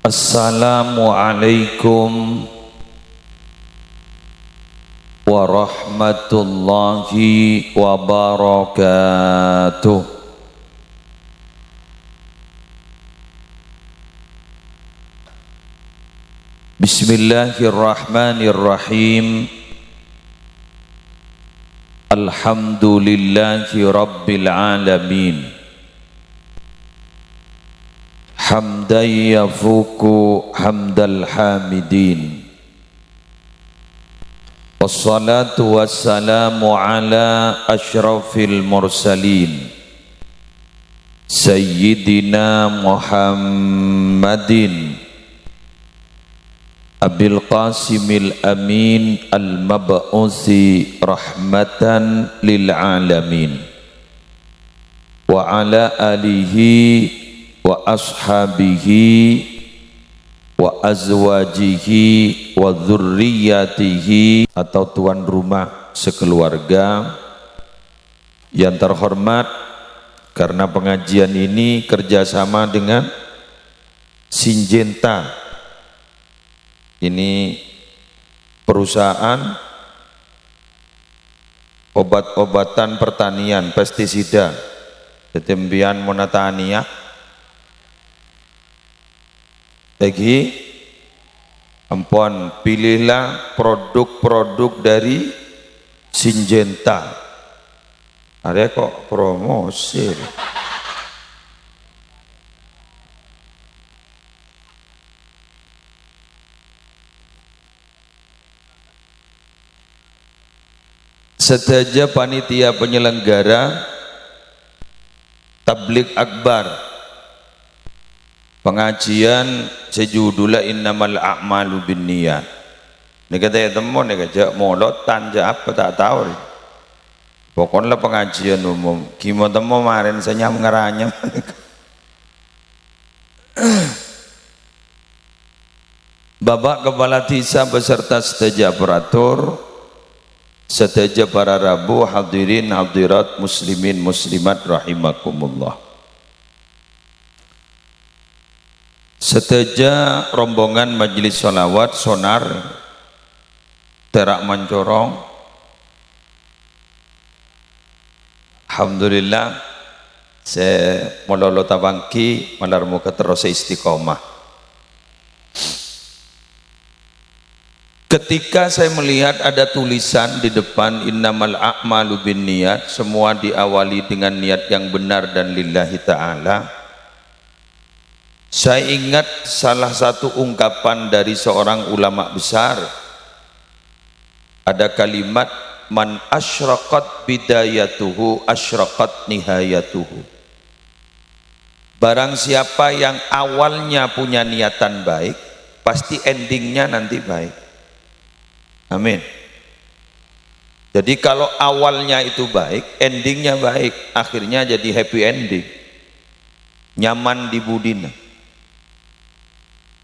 Assalamualaikum warahmatullahi wabarakatuh. Bismillahirrahmanirrahim. Alhamdulillahi rabbil alamin. Hamdan yafuku hamdal hamidin. Wassalatu wassalamu ala asyrafil mursalin Sayyidina Muhammadin Abil Qasimil Amin Al-Mab'usi rahmatan lil alamin wa ala alihi wa ashabihi wa azwajihi wa dzurriyyatihi, atau tuan rumah sekeluarga yang terhormat, karena pengajian ini kerjasama dengan Syngenta. Ini perusahaan obat-obatan pertanian, pestisida, ketempian monatania. Lagi ampun, pilihlah produk-produk dari Syngenta. Ada kok promosi. Setaja panitia penyelenggara Tabligh Akbar pengajian sejudulnya innamal a'malu binniyat. Ini kata ya teman, ini kata molotan aja apa tak tahu. Pokoknya pengajian umum. Gimana teman kemarin saya ngeranya. Bapak Kepala Desa beserta seteja aparatur, seteja para rabu, hadirin hadirat muslimin muslimat rahimakumullah. Seteja rombongan majelis sholawat sonar Terak Mancorong, alhamdulillah saya mololo tabangki malarmu terus istiqomah. Ketika saya melihat ada tulisan di depan innamal a'malu binniyat, semua diawali dengan niat yang benar dan lillahi ta'ala, saya ingat salah satu ungkapan dari seorang ulama besar. Ada kalimat, man asyraqat bidayatuhu asyraqat nihayatuhu. Barang siapa yang awalnya punya niatan baik, pasti endingnya nanti baik. Amin. Jadi kalau awalnya itu baik, endingnya baik, akhirnya jadi happy ending, nyaman di budina.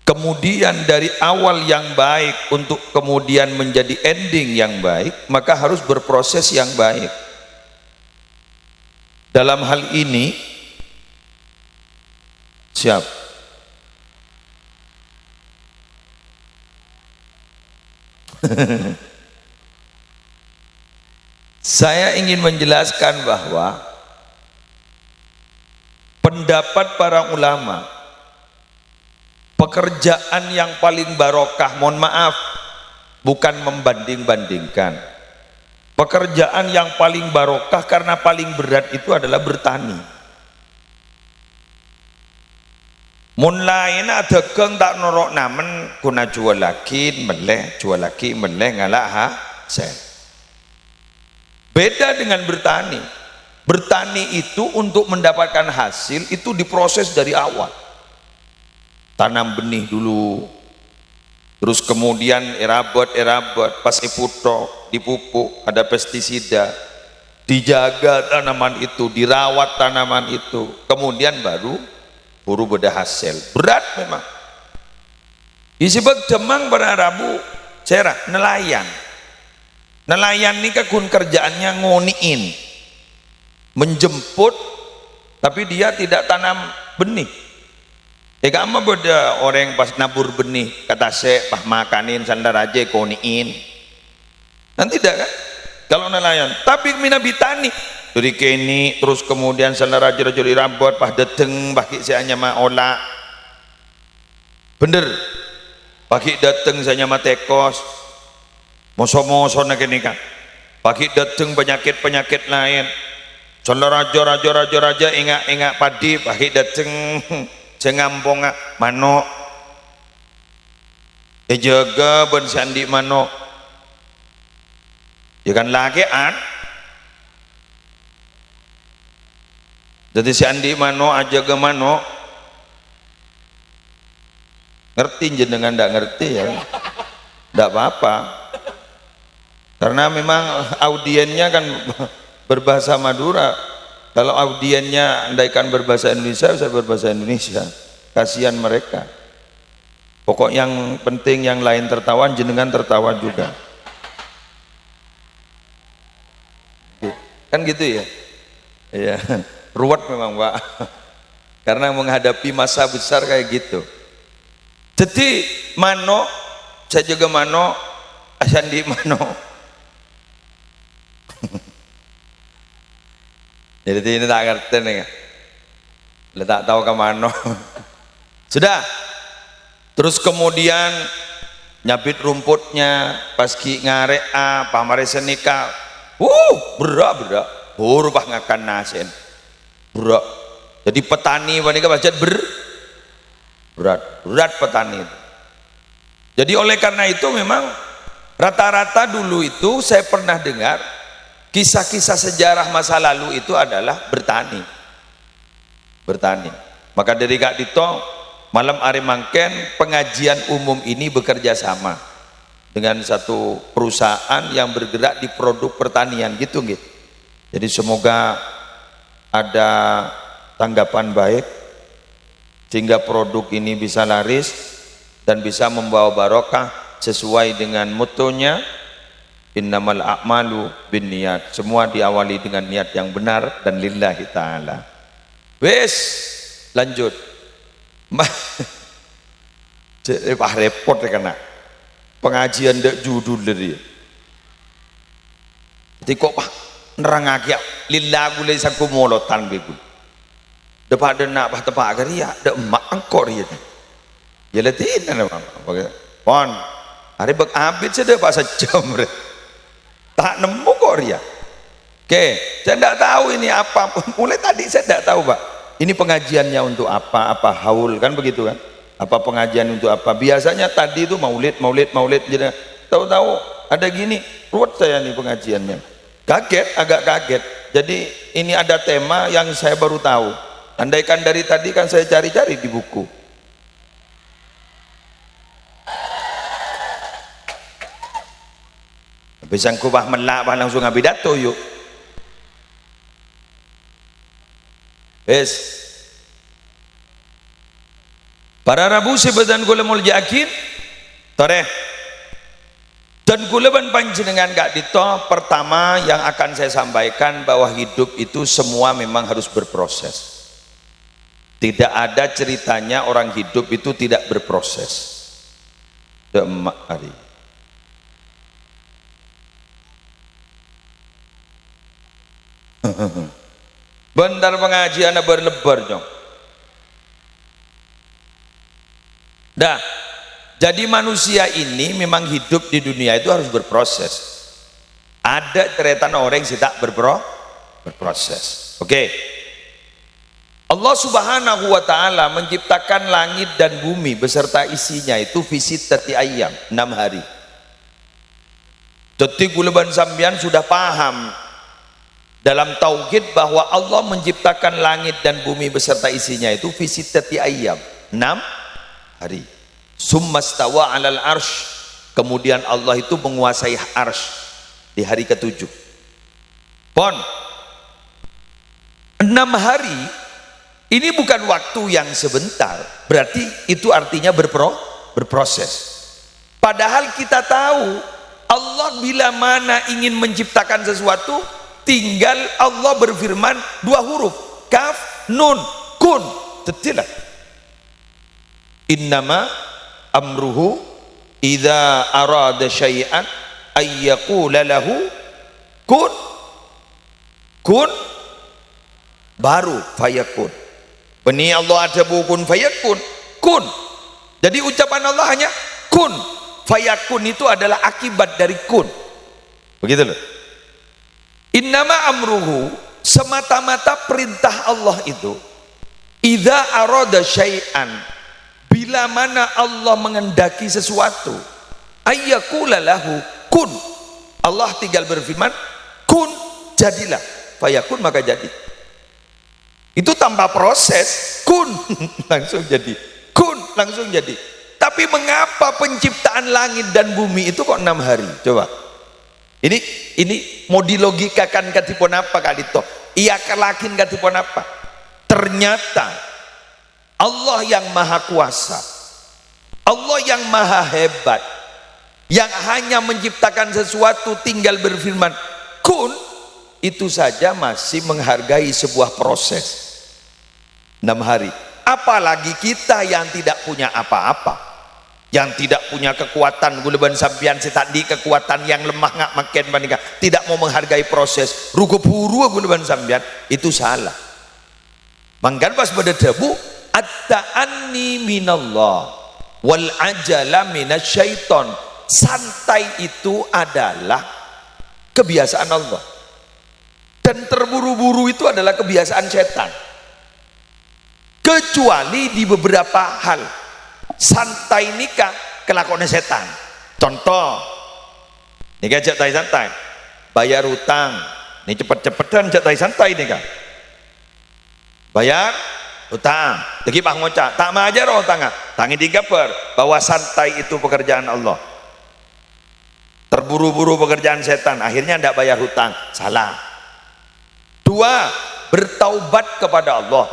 Kemudian dari awal yang baik untuk kemudian menjadi ending yang baik, maka harus berproses yang baik. Dalam hal ini, siap? Saya ingin menjelaskan bahwa pendapat para ulama, pekerjaan yang paling barokah, mohon maaf, bukan membanding-bandingkan. Pekerjaan yang paling barokah karena paling berat itu adalah bertani. Mun lain ada keng tak norok namen kuna jual lagi meleh ngalah hasil. Beda dengan bertani. Bertani itu untuk mendapatkan hasil itu diproses dari awal. Tanam benih dulu, terus kemudian erabot, pas dipupuk, ada pestisida, dijaga tanaman itu, dirawat tanaman itu, kemudian baru beda hasil. Berat memang. Disebut demang pada Rabu, cerah nelayan. Nelayan ini kan kerjaannya ngoniin, menjemput, tapi dia tidak tanam benih. kamu beda orang yang pas nabur benih kata se pah makanin sandar aja koniin nanti tidak kan kalau nelayan tapi mina bitani dari kini terus kemudian sandar aja rajul irabot pah deteng bagi saya nyama olah bener bagi deteng saya nyama tekos moso-moso nak ini kan bagi deteng penyakit-penyakit lain sandar raja ingat padi bagi deteng cengampong mano jaga ben sandi mano ya kan lagi jadi sandi mano aja ke mano ngerti jenengan ndak ngerti ya ndak apa-apa karena memang audiennya kan berbahasa Madura. Kalau audiennya andaikan berbahasa Indonesia, saya berbahasa Indonesia. Kasihan mereka. Pokok yang penting yang lain tertawa, jenengan tertawa juga. Kan gitu ya? Iya. Ruwet memang, Pak. Karena menghadapi masa besar kayak gitu. Jadi mano, saya juga mano, asandi mano. Jadi ini tak ngerti nih, tak tahu kemana. Sudah, terus kemudian nyabit rumputnya, pas ki ngarek pamare senika, berak, pah ngakan nasen, berak. Jadi petani wanita baca berat petani. Jadi oleh karena itu memang rata-rata dulu itu saya pernah dengar. Kisah-kisah sejarah masa lalu itu adalah bertani. Maka dari Kak Dito malam hari mangken pengajian umum ini bekerja sama dengan satu perusahaan yang bergerak di produk pertanian gitu. Jadi semoga ada tanggapan baik sehingga produk ini bisa laris dan bisa membawa barokah sesuai dengan mutunya innamal a'malu binniyat, semua diawali dengan niat yang benar dan lillahi ta'ala. Wes lanjut repot ya kena pengajian dek judul dari jadi kok pak nerangake lillah gule saku molotan beku depak denak bah tepak agariya dek emak angkor ya ya letin pon hari bek abid sedek pak sejam tak nemu kok ria. Oke, saya tidak tahu ini apa. Mulai tadi saya tidak tahu, Pak. Ini pengajiannya untuk apa haul kan begitu kan? Apa pengajian untuk apa? Biasanya tadi itu maulid. Jadi tahu-tahu ada gini, ruwet saya nih pengajiannya. Agak kaget. Jadi ini ada tema yang saya baru tahu. Andaikan dari tadi kan saya cari-cari di buku. Bisa kubah melak langsung ngabidato yuk. Para Rabu sebedan kula mul yakin tore dan kula ban panjenengan Kak Dito pertama yang akan saya sampaikan bahwa hidup itu semua memang harus berproses. Tidak ada ceritanya orang hidup itu tidak berproses. Demak hari bentar pengajian berlebar jong. Dah, jadi manusia ini memang hidup di dunia itu harus berproses. Ada cerita orang yang tak berproses. Oke. Allah Subhanahu wa taala menciptakan langit dan bumi beserta isinya itu visit tati ayam 6 hari. Jadi gulaban sambian sudah paham dalam tauhid bahwa Allah menciptakan langit dan bumi beserta isinya itu fi sittati ayyam 6 hari. Summastawa 'alal arsy, kemudian Allah itu menguasai arsy di hari ke-7. Pon 6 hari ini bukan waktu yang sebentar, berarti itu artinya berproses. Padahal kita tahu Allah bila mana ingin menciptakan sesuatu tinggal Allah berfirman 2 huruf kaf nun kun, detilah Innama amruhu idza arada syai'an ayyaqula lahu kun, kun baru fayakun. Beni Allah ada kun fayakun, kun. Jadi ucapan Allah hanya kun fayakun, itu adalah akibat dari kun. Begitu loh. Innama amruhu, semata-mata perintah Allah itu, idza arada syai'an, bila mana Allah mengendaki sesuatu, ayyaqula lahu kun, Allah tinggal berfirman kun, jadilah, fayakun, maka jadi. Itu tanpa proses, kun langsung jadi, kun langsung jadi. Tapi mengapa penciptaan langit dan bumi itu kok 6 hari? Coba. Ini mau dilogikakan katipun apa kali toh? Iya kalakin katipun apa? Ternyata Allah yang maha kuasa, Allah yang maha hebat, yang hanya menciptakan sesuatu tinggal berfirman kun, itu saja masih menghargai sebuah proses 6 hari. Apalagi kita yang tidak punya apa-apa, yang tidak punya kekuatan, guleban sampian setadi kekuatan yang lemah ngak makin bandingkan, tidak mau menghargai proses, rugo puru guleban sampian, itu salah. Mangkan pas pada debu at-ta'anni minallah wal ajala minasyaiton, santai itu adalah kebiasaan Allah, dan terburu-buru itu adalah kebiasaan setan. Kecuali di beberapa hal, santai nikah kelakuannya setan. Contoh, nikah santai santai, bayar hutang, ini cepet-cepetan santai santai nikah, bayar hutang, lagi pang ngoca, tak majar hutang, tangi digaper bahwa santai itu pekerjaan Allah. Terburu-buru pekerjaan setan, akhirnya tidak bayar hutang, salah. 2, bertaubat kepada Allah.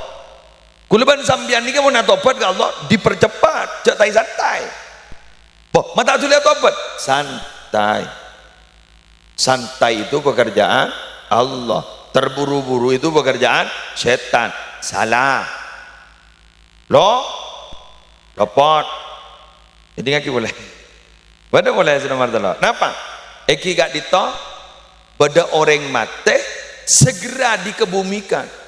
Kuleban sambian ini mau tobat ke Allah, dipercepat, jangan santai. Boh, mata tu lihat tobat, santai. Santai itu pekerjaan Allah, terburu-buru itu pekerjaan setan, salah. Lo, lopot. Jadi ngaki boleh. Bada boleh sudah martalo. Kenapa? Eki gak dito, bada orang mate segera dikebumikan.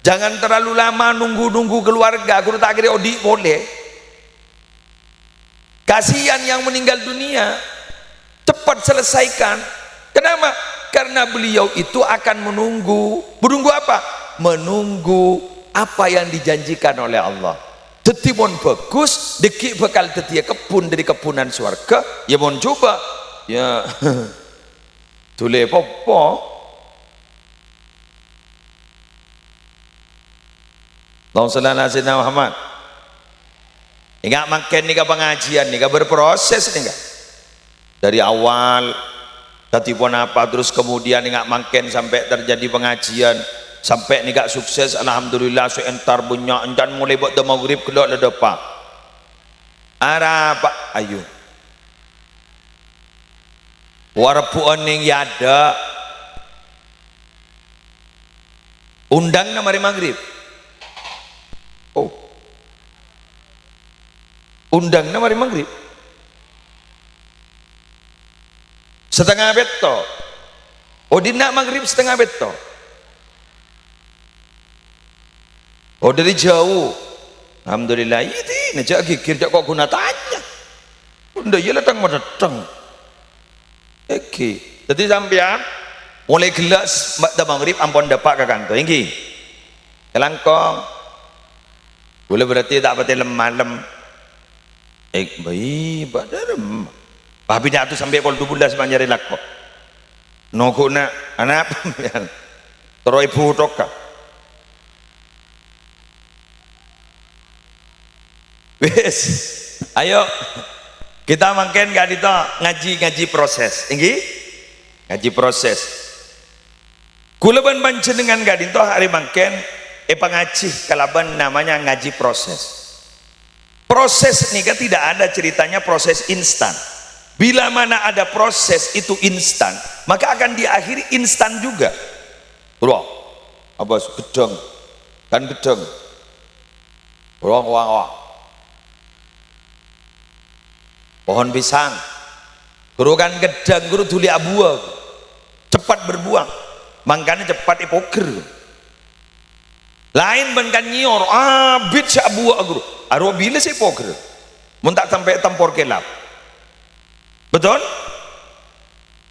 Jangan terlalu lama nunggu-nunggu keluarga, guru tak kira odi boleh. Kasihan yang meninggal dunia, cepat selesaikan. Kenapa? Karena beliau itu akan menunggu apa? Menunggu apa yang dijanjikan oleh Allah. Tetipun bagus, dekik bakal tetia kebun dari kebunan surga. Ya mohon coba, ya tule popo. Allahumma shalli ala sayyidina Muhammad. Ingat makan nih pengajian nih berproses nih dari awal tadi pun apa, terus kemudian ingat makan sampai terjadi pengajian, sampai nih sukses, alhamdulillah. Entar bunyak dan mulai buat maghrib keluar le depan arah pak ayo warpuan yang ada undang nama maghrib. Oh, undang nama hari maghrib setengah beto. Oh, dina maghrib setengah beto. Oh, dari jauh. Alhamdulillah. Ini najak gigir jak kok guna tanya. Unda ya datang datang. Eki. Jadi sampean mulai gelas mak maghrib ampun dapat ke kantor. Inggi. Kelangkong. Boleh berarti tak pati lem. Baik, badarem. Tapi nak tu sampai pol 12 banjari lakok. Noko nak anak apa? Terus ibu toka. Wes, ayo kita makan gak dito ngaji proses. Inggi? Ngaji proses. Kuleban panjenengan gak dito hari makan pengaji kalaban namanya ngaji proses. Proses nih kan tidak ada ceritanya proses instan. Bila mana ada proses itu instan, maka akan diakhiri instan juga. Bro, apa gedeng kan gedeng. Bro, wah. pohon pisang guru kan gedang guru tuli abuah cepat berbuah makanya cepat ipoker lain kan nyior abid si abuah guru arwah bila si ipoker muntak sampai tempor kelap betul.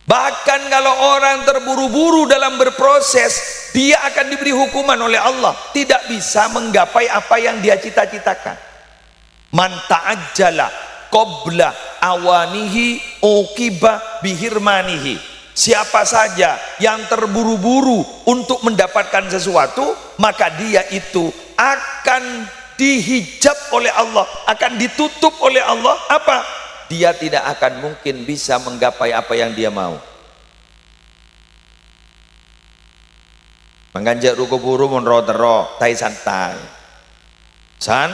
Bahkan kalau orang terburu-buru dalam berproses, dia akan diberi hukuman oleh Allah, tidak bisa menggapai apa yang dia cita-citakan. Man ta'ajjala qabla awanihi uqiba bihirmanihi. Siapa saja yang terburu-buru untuk mendapatkan sesuatu, maka dia itu akan dihijab oleh Allah, akan ditutup oleh Allah apa? Dia tidak akan mungkin bisa menggapai apa yang dia mau. Menganjak ruko buru monro-tero, tai santai. San,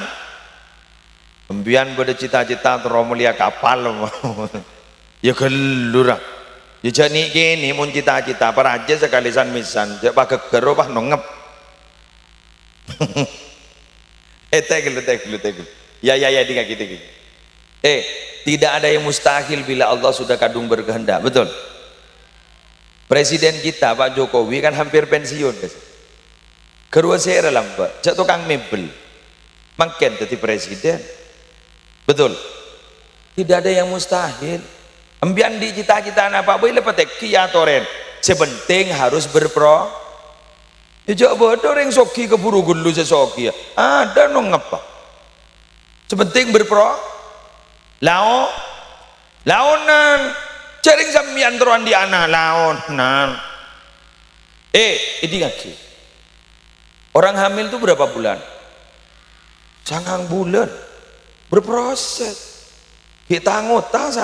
pembian pada cita-cita tero mulia kapal. Ya gelura. Ya jani kini mun cita-cita para aja sekali san misan, jak pakai gero pah nongep. Tegel. Ya tiga gitu. Tidak ada yang mustahil bila Allah sudah kadung berkehendak, betul. Presiden kita Pak Jokowi kan hampir pensiun, kedua saya lambat, cak tukang mebel, makin jadi presiden, betul. Tidak ada yang mustahil. Ambian di cita-cita apa boleh petek kia toren, sepenting harus berpro. Ya bodoh yang soki keburu gulu sesoki, ada nong apa? Sepenting berpro. Laonan cering sambian teruan di anak laonan ini kaki orang hamil itu berapa bulan? 9 bulan berproses kita ngota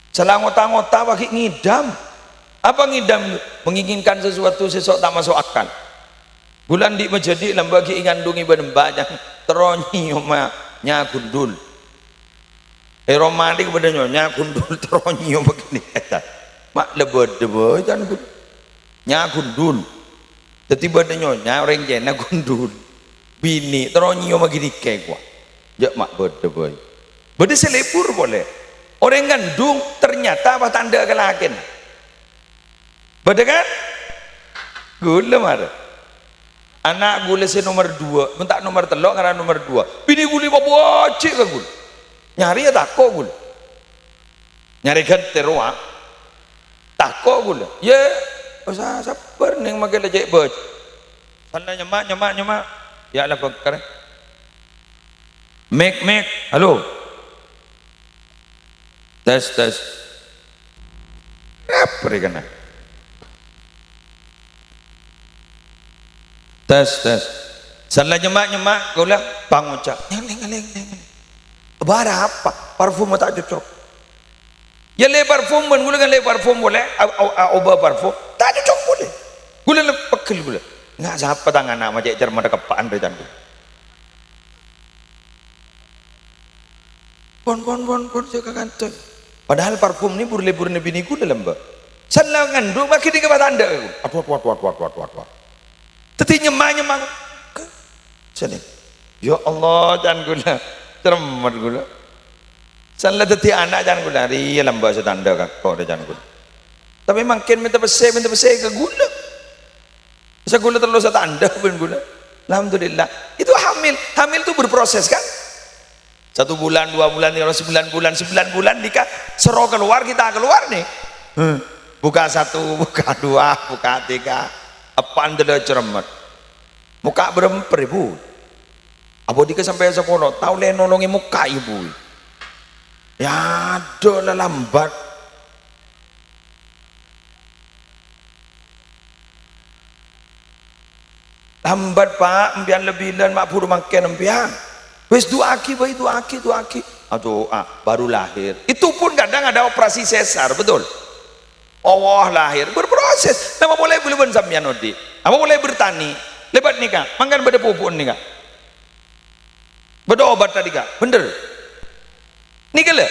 salah ngota pakai ngidam apa ngidam? Menginginkan sesuatu sesok tak masuk akal bulan di menjadi lembagi ingandungi benembaknya teronyi nya gundul romantik pada nyonya gundul teronyo begini mak lebod kan nya gundul jadi pada nyonya orang jena gundul bini teronyo begini kayak gua jak mak bodoh beda selepur boleh orang gandung ternyata apa tanda kelakin beda kan gula marah anak gula si nomor 2 minta nomor telok karena nomor 2 bini guli bawa cik ke gula nyari ya tako gula nyari kan terua tako gula ya usah sabar neng makai lejek boj sana nyemak ya lah bakar make halo tes apa kena tes sana nyemak gula pangucap neng bara apa parfum tak cocok ya le parfum pun gula kan le parfum boleh obat parfum tak cocok boleh gula le pekel gula nggak siapa tangan nama cek cermat kepaan rejan pon jaga kantong padahal parfum ni burle bini gula lembah sanlangan duk makin di kebat anda wat teti nyemak sini ya Allah jangan gula cermat gula salah teti anak jangan gula ria lembah setanda kakak jangan gula tapi makin minta pesai ke gula segula terlalu setanda pun gula alhamdulillah itu hamil itu berproses kan 1 bulan 2 bulan 9 bulan nikah seru keluar kita keluar nih buka 1 buka 2 buka 3 apaan dulu cermat muka beremper ibu Abu dika sampai 10 tahu le nolongi muka ibu ya ada lambat pak empian lebih dan mak buru makan empian wis duaki aduh baru lahir itu pun kadang ada operasi sesar betul Allah lahir berproses nama boleh belum sampean odi apa boleh bertani lebat nikah mangkan pada pupuk nikah beda obat tadi kak bener nikah le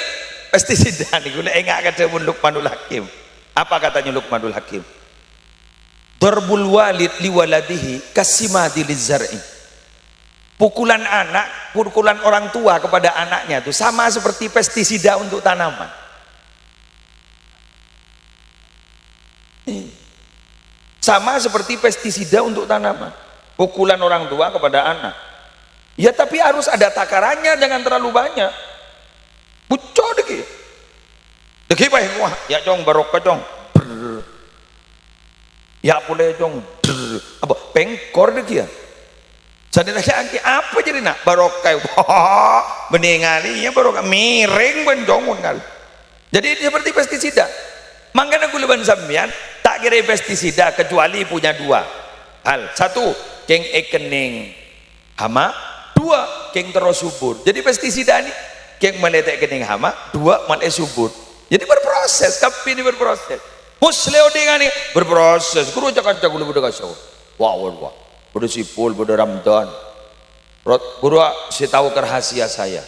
pestisida nih gue enggak kata Luqmanul Hakim apa katanya Luqmanul Hakim darbul walid liwaladihi kasimadi lizar'i Pukulan anak, pukulan orang tua kepada anaknya itu sama seperti pestisida untuk tanaman. Sama seperti pestisida untuk tanaman. Pukulan orang tua kepada anak. Ya tapi harus ada takarannya, jangan terlalu banyak. Buco deki. Deki baik wah, ya cong barokah cong. Ya boleh cong. Apa pengkor deki ya. Sadar apa jadi nak barokah. Beningali ya barokah miring benjongun kali. Jadi seperti pestisida. Makanya kuleban sampean tak kira pestisida kecuali punya dua hal. Satu, keng ekening hama. Dua, keng terus subur. Jadi pestisida ini keng meletek kening hama. Dua, malah subur. Jadi berproses. Kapi ini berproses. Musleo dengan ini berproses. Guru cakap boleh bodoh kasau. Wah. Bodoh sipul, bodoh Ramadan. Guru saya tahu rahasia saya.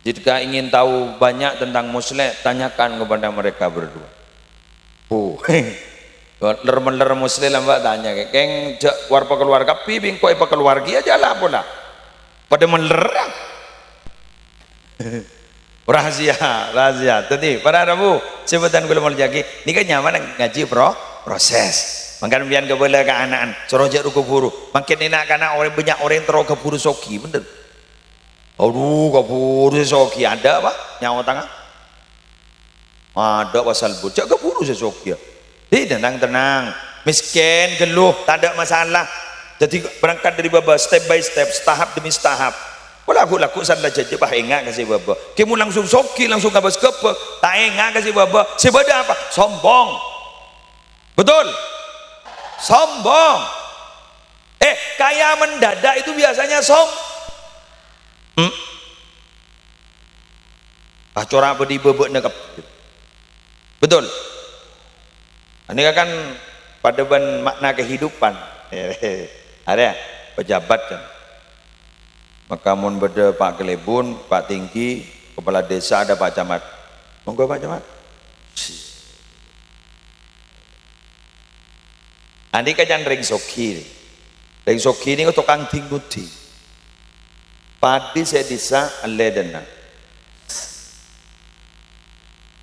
Jika ingin tahu banyak tentang muslim, tanyakan kepada mereka berdua. Ler muslim lah mbak tanya, keng warpa keluarga, pibing kau apa keluarga aja lah pula. Pada melerang. Rahasia. Tadi para Rabu sebutan gula maljaki. Ini kan nyaman ngaji proses. Makan biar kebelah ke anak-anak sorojak ruko buru makin enak karena orang banyak orang terlalu keburu soki bener. Aduh keburu soki ada apa nyawa tangan ada pasal bocah keburu soki ya. Tenang miskin geluh tak ada masalah. Jadi berangkat dari baba step by step tahap demi tahap. Laku sanda jaja bah enggak kasih baba kamu langsung soki langsung ngabas kepek tak enggak kasih baba sebada apa sombong betul. Sombong. Kaya mendadak itu biasanya corak bedi bebek nekep. Betul. Ini kan pada makna kehidupan. Ada pejabat kan. Maka mun beda Pak Kelebun, Pak Tinggi, kepala desa ada Pak Camat. Monggo Pak Camat. Andi kajan ring soki ini tukang tingguti padi saya desa aledena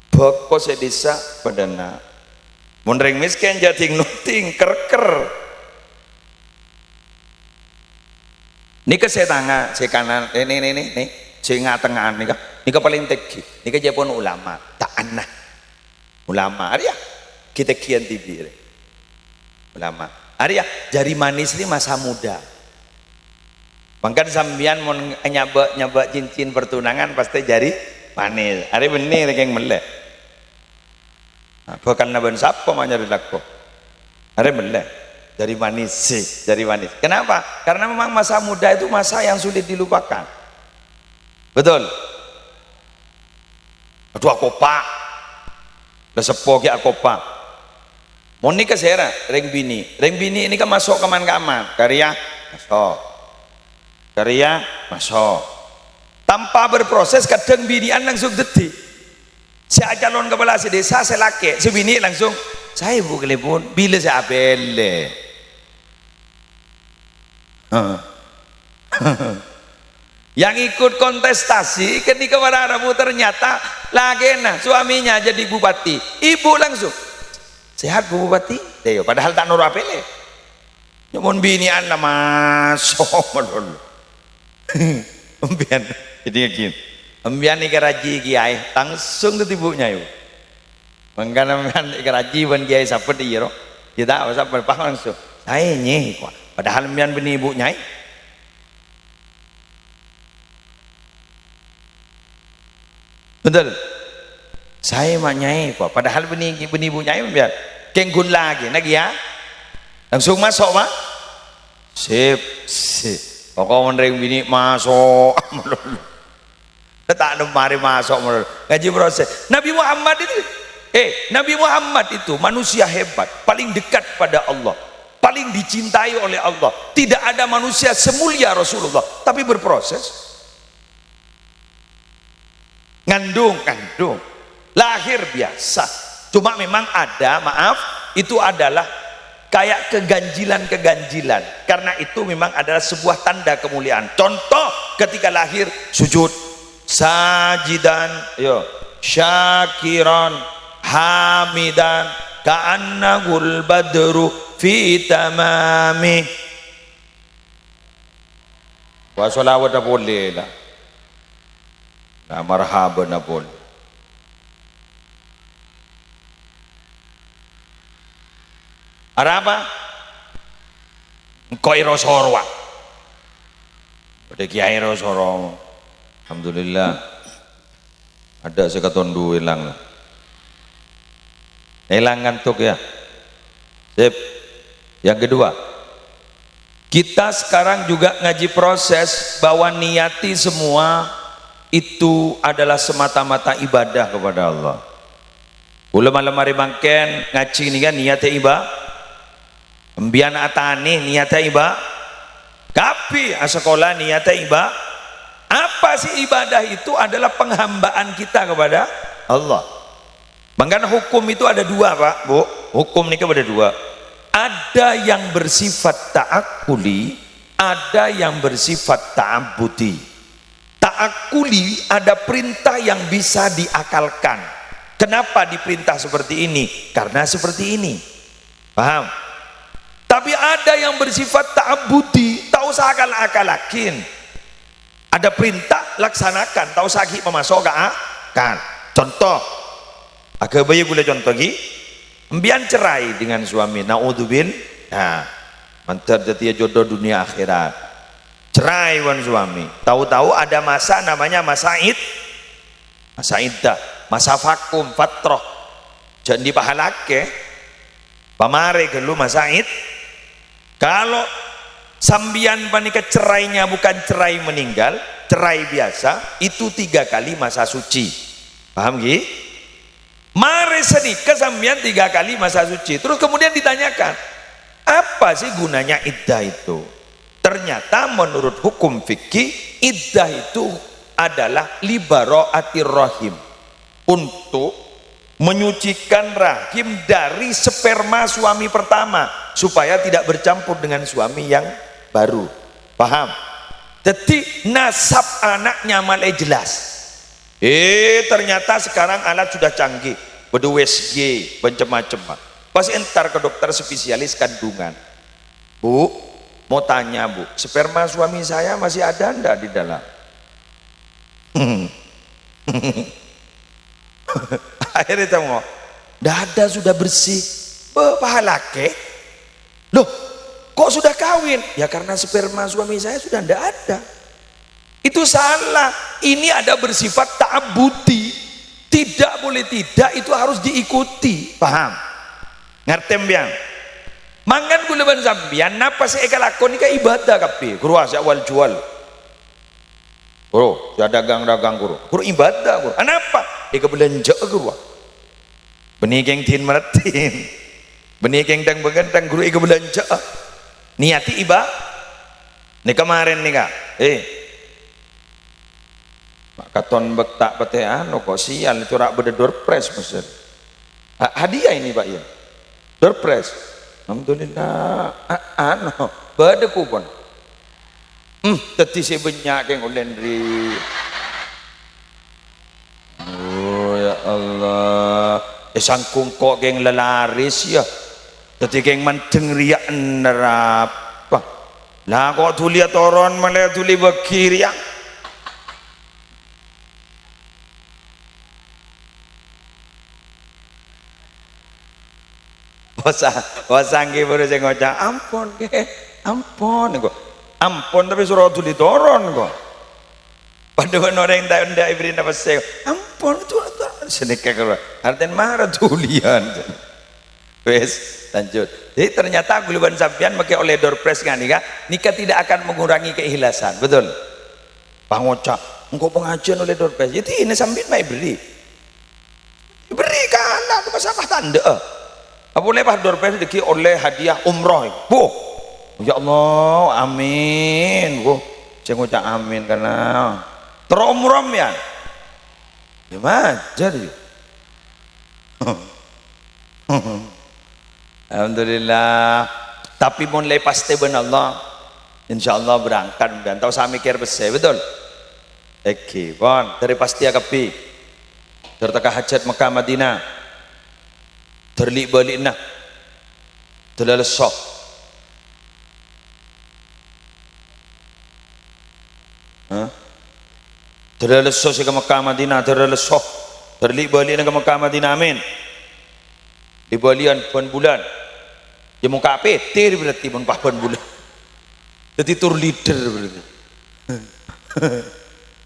boko saya desa padana mun ring miskin jating nuting kerker ini ke saya tengah saya kanan ini saya tengah ini ke paling teki ini ke Jepun ulama tak anah ulama ya kita kian tibi ulama. Arya jari manis ini masa muda. Mangkan sambian mau nyabak cincin pertunangan pasti jari manis. Arya bener yang melek. Bukan naban siapa nyari laku. Arya melek. Jari manis sih, jari manis. Kenapa? Karena memang masa muda itu masa yang sulit dilupakan. Betul. Aduh aku pak. Lesepoki aku pak. Moni ke sera, reng bini ini kan masuk kaman-kaman, karya tanpa berproses kadang binian langsung detik. Saya calon kepala desa saya laki, si bini langsung saya bu Kelebun, bila saya apele. Yang ikut kontestasi ketika Rabu ternyata lagi suaminya jadi bupati, ibu langsung sehat Bu Bupati, padahal tak nurut apele. Nyumun binian lah masuk dulu. Embian, jadi gini. Embian ni keraji kiai, langsung ke ibunya yuk. Mengkan keraji ban kiai siapa dia roh? Kita apa berpah langsung. Saya nyeh, padahal embian bini ibunya. Betul. Saya maknyai kok, padahal benih ibunya biar kenggun lagi ya langsung masuk pak sip pokok menerima bini masuk tak mari masuk ngaji proses Nabi Muhammad itu manusia hebat paling dekat pada Allah paling dicintai oleh Allah tidak ada manusia semulia Rasulullah tapi berproses ngandung lahir biasa cuma memang ada maaf itu adalah kayak keganjilan-keganjilan. Karena itu memang adalah sebuah tanda kemuliaan. Contoh ketika lahir sujud, sajidan, yo, syakiran, hamidan, ka'annahul badru fi tamami. Wa sholawat boleh lah. Nah, marhaban boleh. Apa? Engkau irosorwa. Pada kiai irosoro. Alhamdulillah. Ada sekatondu hilang. Hilang ngantuk ya. Sip. Yang kedua, kita sekarang juga ngaji proses bahwa niati semua itu adalah semata-mata ibadah kepada Allah. Ulama lemari bangken ngaji ni kan niatnya ibadah. Embian atani niatnya iba, kapi sekolah niatnya iba. Apa sih ibadah itu? Adalah penghambaan kita kepada Allah. Bahkan hukum itu ada dua, Pak, Bu. Hukum ini ada dua. Ada yang bersifat ta'akuli, ada yang bersifat ta'abudi. Ta'akuli ada perintah yang bisa diakalkan. Kenapa diperintah seperti ini? Karena seperti ini. Paham? Tapi ada yang bersifat ta'abudi, tak usah akal-akalakin. Ada perintah, laksanakan, tak usah memasuk kan. Contoh, agak bayi boleh contoh lagi. Embian cerai dengan suami, naudzubil. Nah, mantap jadi jodoh dunia akhirat. Cerai wan suami. Tahu-tahu ada masa namanya masa iddah, masa vakum, fatroh. Jadi pahalake, pamare gelu masa iddah. Kalau sambian panika cerainya bukan cerai meninggal, cerai biasa, itu 3 kali masa suci. Paham Gi? Mari sedikit sambian 3 kali masa suci. Terus kemudian ditanyakan, apa sih gunanya iddah itu? Ternyata menurut hukum fikih, iddah itu adalah libara'atir rahim, untuk menyucikan rahim dari sperma suami pertama supaya tidak bercampur dengan suami yang baru. Paham? Jadi nasab anaknya malah jelas. Ternyata sekarang alat sudah canggih, USG macam-macam. Pas entar ke dokter spesialis kandungan. Bu, mau tanya Bu, sperma suami saya masih ada enggak di dalam? Akhirnya tengok, dah ada, sudah bersih. Pahalake, loh kok sudah kawin? Ya karena sperma suami saya sudah tidak ada. Itu salah. Ini ada bersifat ta'abudi. Tidak boleh tidak, itu harus diikuti. Paham? Ngerti mbiang? Mangan kuleban sambian, napa sih eka lakon ini ibadah kapi. Guru asya wal jual. Guru, ya dagang-dagang guru. Guru ibadah guru. Kenapa? Eka belanja guru. Benih keng tin meratin. Benih keng tang begantang guru eka belanja. Niati iba. Ini kemarin nih kak. Katon bektak petean kok sial itu rak beda doorpress mesir. Hadiah ini Pak ya. Doorpress. Alhamdulillah. Beda kupon. Teti si banyak yang ulendri. Oh ya Allah. Sangkung kok geng lelaris ya. Teti geng manteng riak nerapa. Lah kok tulia toron malah tuli bekir ya. Wasanggi baru saya ngocak ampun ke ampun kok ampun tapi suruh tuh ditoron kok padahal orang yang tidak ibrin apa sih ampun itu sedikit keluar artinya marah tulian wes lanjut. Jadi ternyata guluban sampian pakai oleh doorpress kan nikah tidak akan mengurangi keikhlasan, betul Pak ngocak engkau pengajian oleh doorpress jadi ini sambil mai beri kan itu masalah tanda apa boleh Pak doorpress diki oleh hadiah umroh bu ya Allah amin bu saya ngucap amin karena teromrom ya gimana jadi Alhamdulillah. Tapi mulai pasti benar Allah, insyaallah berangkat dan tahu saya mikir besar betul. Oke, bon, dari pasti akapi. Tertaka hajat Mekah Madinah. Terlik balik nak. Terlesok. Terlesok ke Mekah Madinah, terlesok. Terlik balik ke Mekah Madinah, amin. Di balian pun bulan. Dia muka PT berarti pun bulan. Jadi tur leader berarti.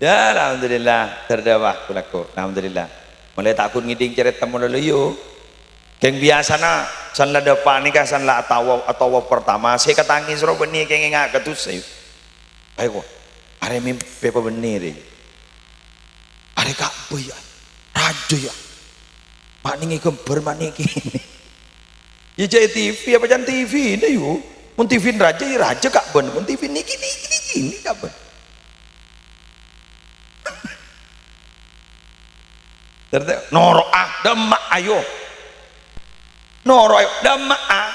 Ya alhamdulillah terdawah kulaku. Alhamdulillah. Mulai takut ngiding cerita mula yo. Keng biasa na san la depan ni ka san la atau pertama saya katangis ro beni keng ngak ketus saya. Ayo ko. Are mimpi pa beni ri. Are ka boya. Raja ya. Mak ningi gember mak niki. Ya jadi TV apa jangan TV ini yuk. Mun TV raja ya raja kak ben. Mun TV niki kak ben. Noro ah demak ayo. Noro ayo demak ah.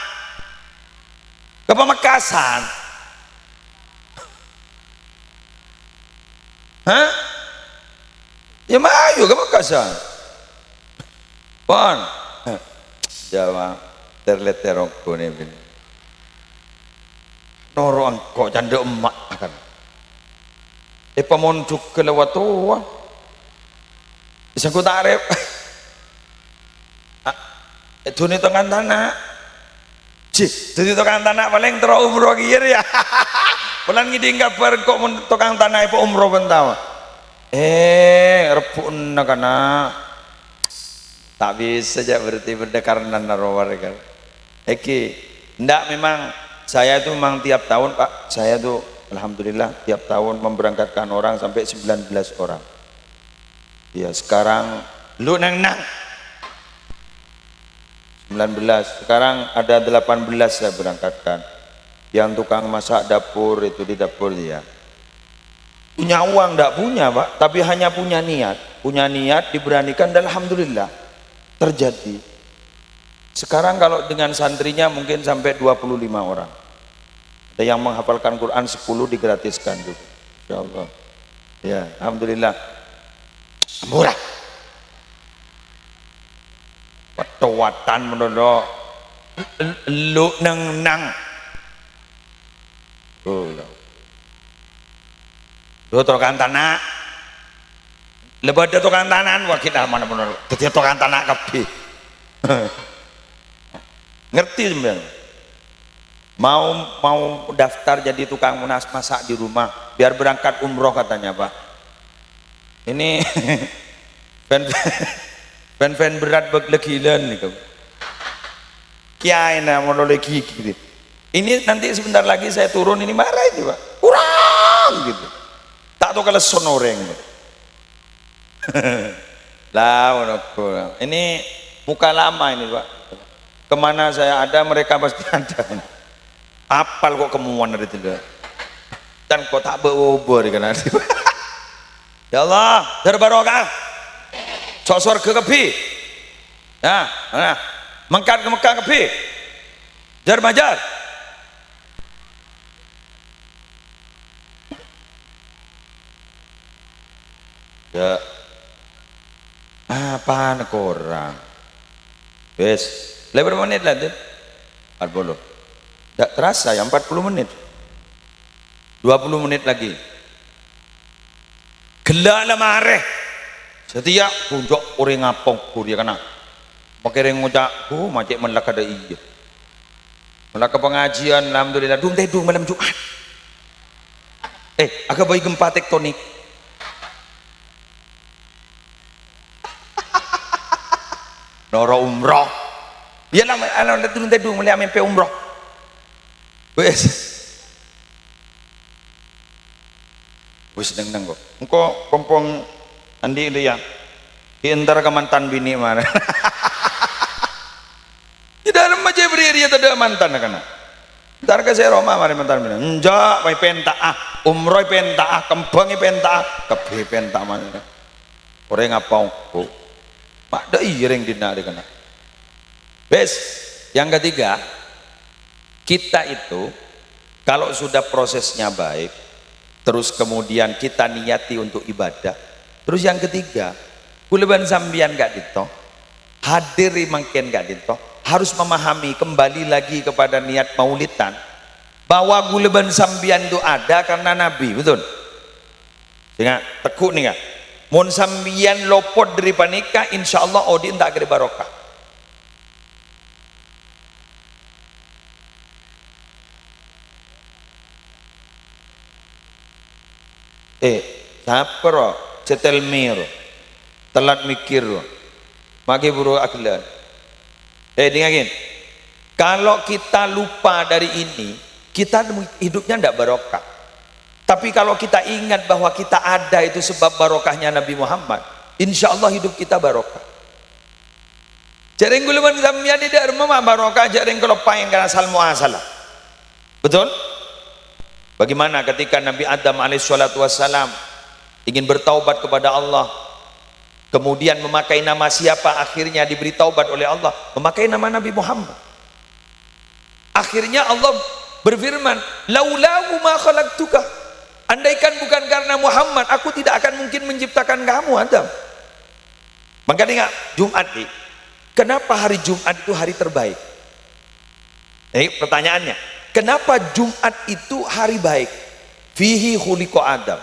Ke Pamekasan. Hah? Ya ayo ke Pamekasan. Pon. Jawa terlet terongko nih bin. Noro angko canda emak akan. Pamonduk ke lewat tua. Bisa ku tarif. Itu nih tukang tanah. Jadi tukang tanah paling terus umroh kiri ya. Bulan ngiding kabar kok tukang tanah itu umroh bentawa. Repun nakana. Tak bisa aja berarti berdekaran narawar kan. Ndak memang saya itu memang tiap tahun Pak, saya tuh alhamdulillah tiap tahun memberangkatkan orang sampai 19 orang. Ya sekarang lu nang 19, sekarang ada 18 saya berangkatkan. Yang tukang masak dapur itu di dapur dia. Punya uang ndak punya Pak, tapi hanya punya niat diberanikan dan alhamdulillah terjadi. Sekarang kalau dengan santrinya mungkin sampai 25 orang. Ada yang menghafalkan Quran 10 digratiskan juga. Insyaallah. Ya, alhamdulillah. Murah. Watawatan menurut lu nang. Lu tukang tanah. Lebih ada tukang tanah wakil mana menurut. Jadi tukang tanah kabeh. Ngerti sebenarnya. Mau daftar jadi tukang masak di rumah biar berangkat umroh katanya Pak. Ini fan berat beglegilan nih kamu. Kiai nak mau lagi gitu. Ini nanti sebentar lagi saya turun ini marah ini Pak. Kurang gitu. Tak tahu kalau sonoreng. Lah menurutku. Ini muka lama ini Pak. Kemana saya ada mereka pasti ada. Apal kok kemuan dari tidak. Dan kok tak berobar kan. Ya Allah, berbarokah. Sosor ke kepi. Nah, mengkat ke Mekah kepi. Jar majar. Ya. Apaan kurang? Wes. Berapa menit lah tuh? 40. Tidak terasa ya 40 menit. 20 menit lagi. Gelak lah mareh. Setiap kunjok orang ngapong kuria kena. Pakai ngojak macam melak ada iya. Melak pengajian alhamdulillah dung tedung malam Jumat. Agak bayi gempa tektonik. Noro umroh. Ya lah, anak turun tedung melihat mimpi umroh. Wes neng kok. Engkau kompong andi dia. Di antara ke mantan bini mana? Di dalam aja beri dia tidak mantan kan? Ntar ke saya Roma mari mantan bini. Enjak, mai penta umroh penta kembang penta kepe penta mana? Orang ngapau kok? Mak dah ireng dina dia kena. Bes, Yang ketiga, kita itu kalau sudah prosesnya baik, terus kemudian kita niati untuk ibadah. Terus yang ketiga, kuleban sambian gak dito, hadir mangken gak dito, harus memahami kembali lagi kepada niat maulidan, bahwa kuleban sambian itu ada karena Nabi, betul? Ingat, tekuk nih gak? Mun sambian lopot dari panika, insya Allah odin tak kira barokah. Sapro, cetel mir, telat mikir, maki buru akhilan. Dengarin, kalau kita lupa dari ini, kita hidupnya tidak barokah. Tapi kalau kita ingat bahwa kita ada itu sebab barokahnya Nabi Muhammad, insya Allah hidup kita barokah. Jareng guluman sambian tidak rumah barokah, jareng kalau paling karena salmu asalah. Betul? Bagaimana ketika Nabi Adam alaihissalatu wassalam ingin bertaubat kepada Allah, kemudian memakai nama siapa? Akhirnya diberi taubat oleh Allah, memakai nama Nabi Muhammad. Akhirnya Allah berfirman, laulahu ma khalaqtuka, andaikan bukan karena Muhammad, aku tidak akan mungkin menciptakan kamu, Adam. Maka ingat, Jumat nih, kenapa hari Jumat itu hari terbaik? Pertanyaannya, kenapa Jumat itu hari baik? Fihi khuliqa Adam.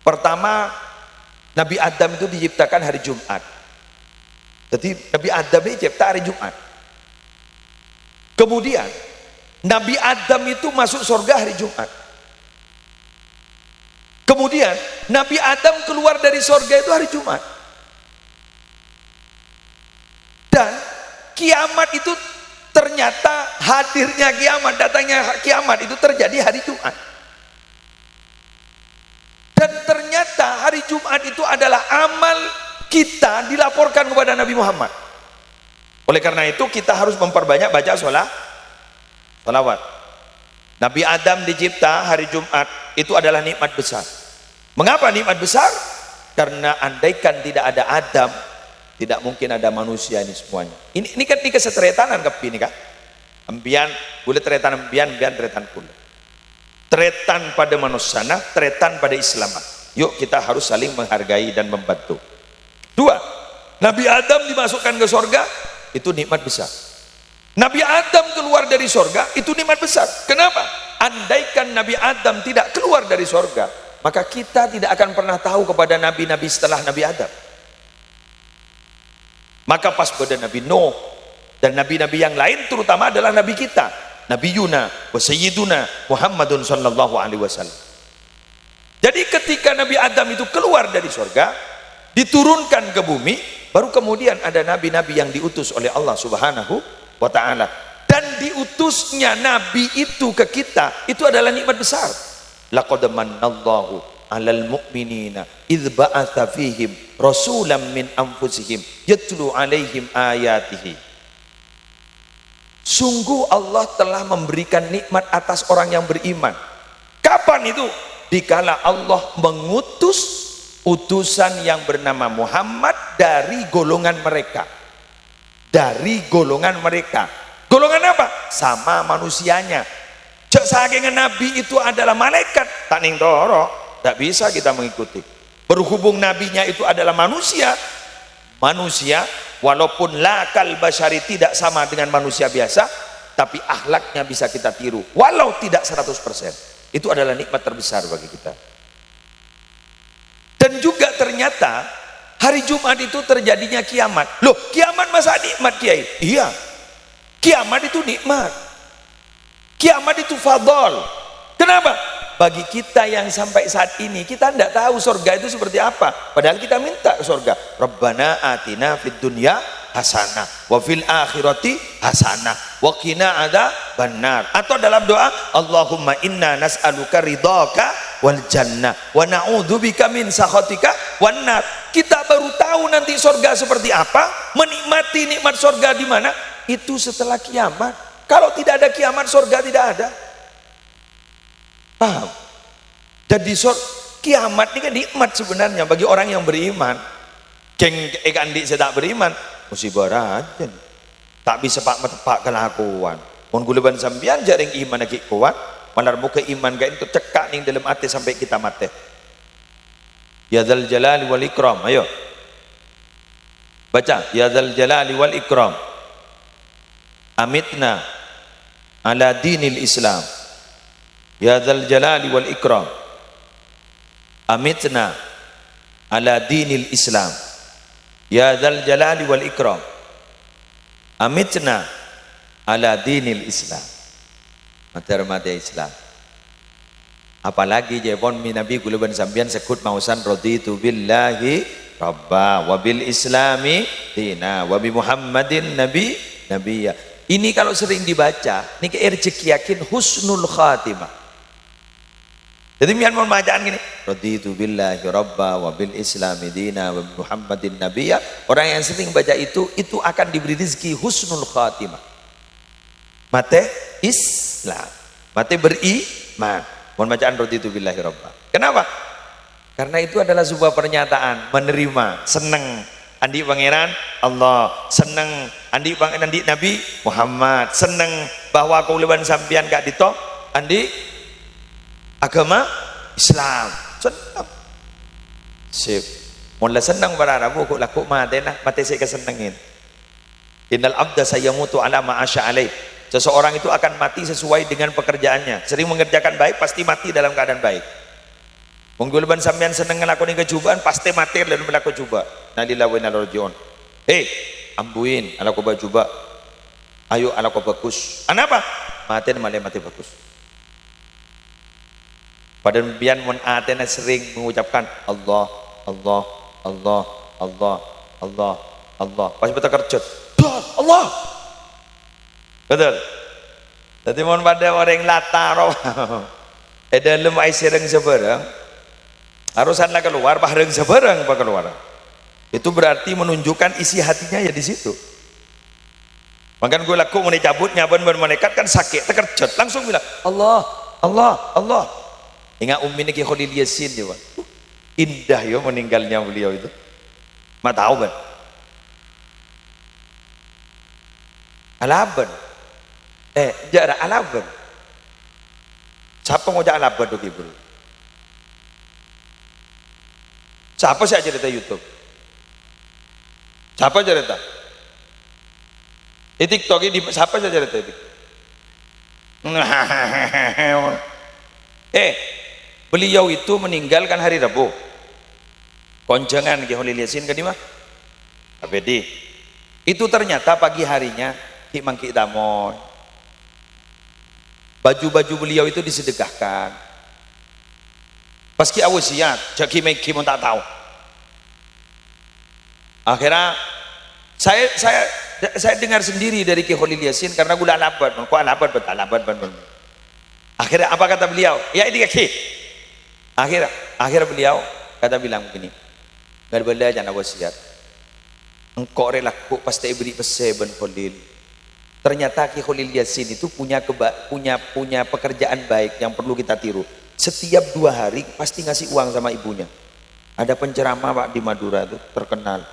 Pertama, Nabi Adam itu diciptakan hari Jumat. Jadi Nabi Adam ini dicipta hari Jumat. Kemudian Nabi Adam itu masuk surga hari Jumat. Kemudian Nabi Adam keluar dari surga itu hari Jumat. Dan kiamat itu ternyata hadirnya kiamat, datangnya kiamat itu terjadi hari Jumat. Dan ternyata hari Jumat itu adalah amal kita dilaporkan kepada Nabi Muhammad. Oleh karena itu kita harus memperbanyak baca sholawat. Nabi Adam dicipta hari Jumat, itu adalah nikmat besar. Mengapa nikmat besar? Karena andaikan tidak ada Adam, tidak mungkin ada manusia ini semuanya. Ini kan ini kesetretanan kepi ini kan. Ambian boleh tretan ambian tretan kula. Tretan pada manusia, tretan pada Islam. Yuk kita harus saling menghargai dan membantu. Dua, Nabi Adam dimasukkan ke surga, itu nikmat besar. Nabi Adam keluar dari surga, itu nikmat besar. Kenapa? Andaikan Nabi Adam tidak keluar dari surga, maka kita tidak akan pernah tahu kepada nabi-nabi setelah Nabi Adam. Maka pas pada Nabi Nuh dan nabi-nabi yang lain, terutama adalah nabi kita, Nabi Yuna wa Sayyiduna Muhammadun sallallahu alaihi wasallam. Jadi ketika Nabi Adam itu keluar dari surga, diturunkan ke bumi, baru kemudian ada nabi-nabi yang diutus oleh Allah Subhanahu wa ta'ala. Dan diutusnya nabi itu ke kita, itu adalah nikmat besar. Laqad mannallahu 'alal mu'minina idz ba'atsa fihim rasulan min anfusihim yatlu 'alaihim ayatihi. Sungguh Allah telah memberikan nikmat atas orang yang beriman. Kapan itu? Dikala Allah mengutus utusan yang bernama Muhammad dari golongan mereka. Dari golongan mereka. Golongan apa? Sama manusianya. Cek saking nabi itu adalah malaikat, tak ning doro, tak bisa kita mengikuti. Berhubung nabinya itu adalah manusia, walaupun lakal basyari tidak sama dengan manusia biasa, tapi akhlaknya bisa kita tiru, walau tidak 100%. Itu adalah nikmat terbesar bagi kita. Dan juga ternyata hari Jumat itu terjadinya kiamat. Loh, kiamat masa nikmat, Kiai? Iya, kiamat itu nikmat. Kiamat itu fadol. Kenapa? Bagi kita yang sampai saat ini, kita tidak tahu surga itu seperti apa. Padahal kita minta surga. Rabbana atina fid dunya hasanah wa fil akhirati hasanah wa qina adzabannar. Atau dalam doa, Allahumma inna nas'aluka ridhaka wal jannah wa na'udzubika min sakhatika wan nar. Kita baru tahu nanti surga seperti apa, menikmati nikmat surga di mana, itu setelah kiamat. Kalau tidak ada kiamat, surga tidak ada. Paham? Jadi kiamat ini kan nikmat sebenarnya bagi orang yang beriman. Keng andi saya tak beriman, musibah raja. tak bisa pak metepak kelakuan mun guleban sambian jaring iman lagi kuat malar muka iman gak itu cekak ning dalam hati sampai kita mati. Ya dzal jalali wal ikram, ayo baca ya dzal jalali wal ikram amitna ala dinil Islam. Ya dzal jalali wal ikram amitna ala dinil Islam. Ya dzal jalali wal ikram amitna ala dinil Islam. Mati Islam. Apalagi jepon minabi guluban sambian sekut mausan raditu billahi rabba wa bil islami dina wa bi muhammadin nabiyya. Ini kalau sering dibaca niki rezeki yakin husnul khatimah. Jadi mian mau bacaan gini raditu billahi rabba wa bil islami dina wa bi muhammadin nabiyya. Orang yang sering baca itu akan diberi rezeki husnul khatimah. Mate Islam, mate beriman. Mohon bacaan raditu billahi rabba. Kenapa? Karena itu adalah sebuah pernyataan menerima, seneng andi pangeran Allah, seneng andi Nabi Muhammad, seneng bahwa kauleban sampian gak ditop andi agama Islam. Seneng. Sip. Mula seneng berarabu kok laku mate nah mate saya kesenengin. Innal abda sayamutu ala ma asya alaih. Seseorang itu akan mati sesuai dengan pekerjaannya. Sering mengerjakan baik pasti mati dalam keadaan baik. Menggulban sampean seneng ngelakoni kecobaan pasti mati dalam berlaku coba. Nalillahi wa inna ilaihi rajiun. Ambuin ala ko coba. Ayo ala ko bagus. Kenapa? Mati malah mati bagus. Padahal bian mun atena sering mengucapkan Allah, Allah, Allah, Allah, Allah, Allah. Pas betul kerjut. Allah. Betul. Jadi mohon pada orang lataro. Dalam ai sereng seberang. Harusanlah keluar, bareng seberang pak keluar. Itu berarti menunjukkan isi hatinya ya di situ. Makan gue laku mau cabut nyaban bermenekat kan sakit terkerjot langsung bilang Allah, Allah, Allah. Ingat Umi Ki Khalil Yasin dia. Indah ya meninggalnya beliau itu. Ma tahu kan? Alaban. Jarak alaban. Siapa ngojak alaban tuh ibu? Siapa sih cerita YouTube? Siapa cerita? Di TikTok ini siapa sih cerita itu? Beliau itu meninggalkan hari Rabu. Konjangan Ki Khalil Yasin ke dimana? Abedi. Itu ternyata pagi harinya Ki Mangki Damoy. Baju-baju beliau itu disedekahkan. Paski awasiat, jaki meki mau tak tahu. Akhirnya saya dengar sendiri dari Ki Khalil Yasin karena gula alabat, kok alabat betul alabat betul. Akhirnya apa kata beliau? Ya ini Ki. Akhirnya beliau kata bilang begini. Enggak boleh jangan wasiat. Engkau relaku pasti beri peseben Khalil. Ternyata Ki Khalil Yasin itu punya pekerjaan baik yang perlu kita tiru. Setiap 2 hari pasti ngasih uang sama ibunya. Ada penceramah Pak di Madura itu terkenal.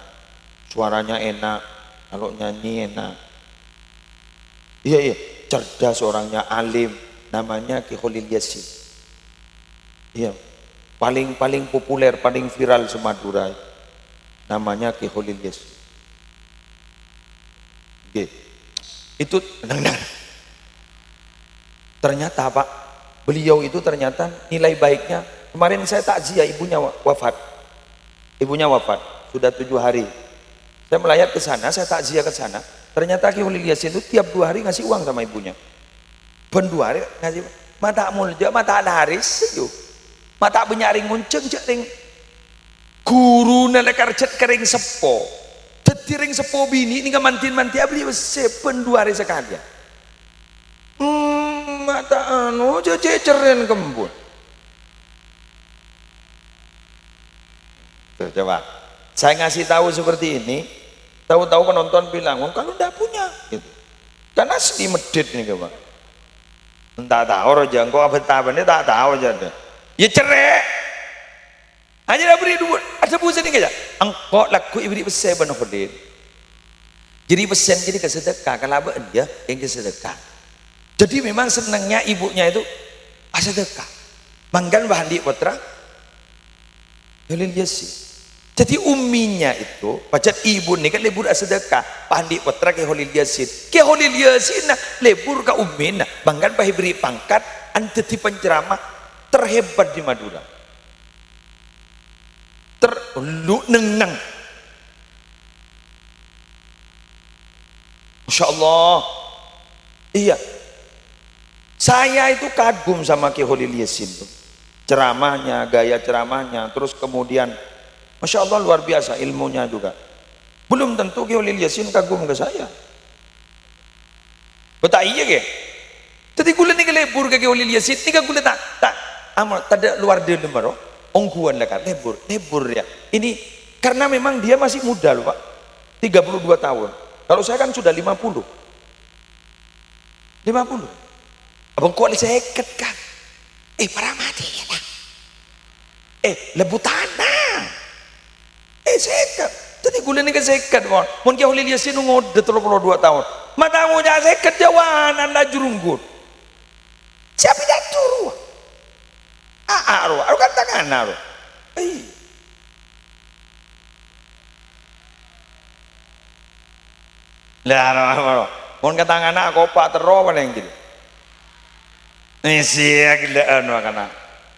Suaranya enak, kalau nyanyi enak. Iya, cerdas orangnya, alim. Namanya Ki Khalil Yasin. Iya, paling populer, paling viral se-Madura. Namanya Ki Khalil Yasin. Oke. Itu ternyata Pak, beliau itu ternyata nilai baiknya. Kemarin saya takziah ibunya wafat. Ibunya wafat sudah 7 hari. Saya melayat ke sana, saya takziah ke sana. Ternyata Ki Khalil Yasin itu tiap 2 hari ngasih uang sama ibunya. Ben 2 hari ngasih mata mulja, mata laris itu. Mata benyaring munceng cering. Guru nelekar cet kering sepo. Tetiring sepo bini ini mantin-manti abli sepen 2 hari sekali. Mata anu ceceren kembun. Tuh, coba. Saya ngasih tahu seperti ini, tahu-tahu penonton bilang, "Oh, kalau enggak punya." Gitu. Kan asli medit nih, Pak. Entah tahu roja engkau apa tabannya tak tahu aja deh. Ya cerai. Hanya dah beri duit, ada busa ni kerja. Engkau laku ibri besar benar Khalil. Jadi pesen jadi ke sedekah, kalau dia yang ke sedekah. Jadi memang senangnya ibunya itu sedekah. Manggan bahandi putra Holil Yasin. Jadi umminya itu, pacet ibu nih kan lebur sedekah, bahandi putra ke Holil Yasin. Ke Holil Yasin nah lebur ke ummin nah, manggan pahi beri pangkat anteti penceramah terhebat di Madura. Lu neng. Masya Allah. Iya. Saya itu kagum sama Ki Holil Yasin tuh. Ceramahnya, gaya ceramahnya, terus kemudian Masya Allah luar biasa ilmunya juga. Belum tentu Ki Holil Yasin kagum ke saya. Betul iya ke? Tadi gula nih kelebur ke Ki Holil Yasin, nih gula tak amal tak luar dia nomor. Ongguan lah kan lebur ya. Ini karena memang dia masih muda loh Pak. 32 tahun. Kalau saya kan sudah 50. Abang kuali seket kan. Para mati ya lah. Lebu tanah. Seket. Jadi gula ni ke seket mon. Mon Ki Holil Yasin ngode 32 tahun. Matamu jangan seket jawanan lah jurunggut. Siapa dah turu? Aru kan tangan aru. Lah, mon kata anak kopak terus apa yang gitu. Sia gila anu kana.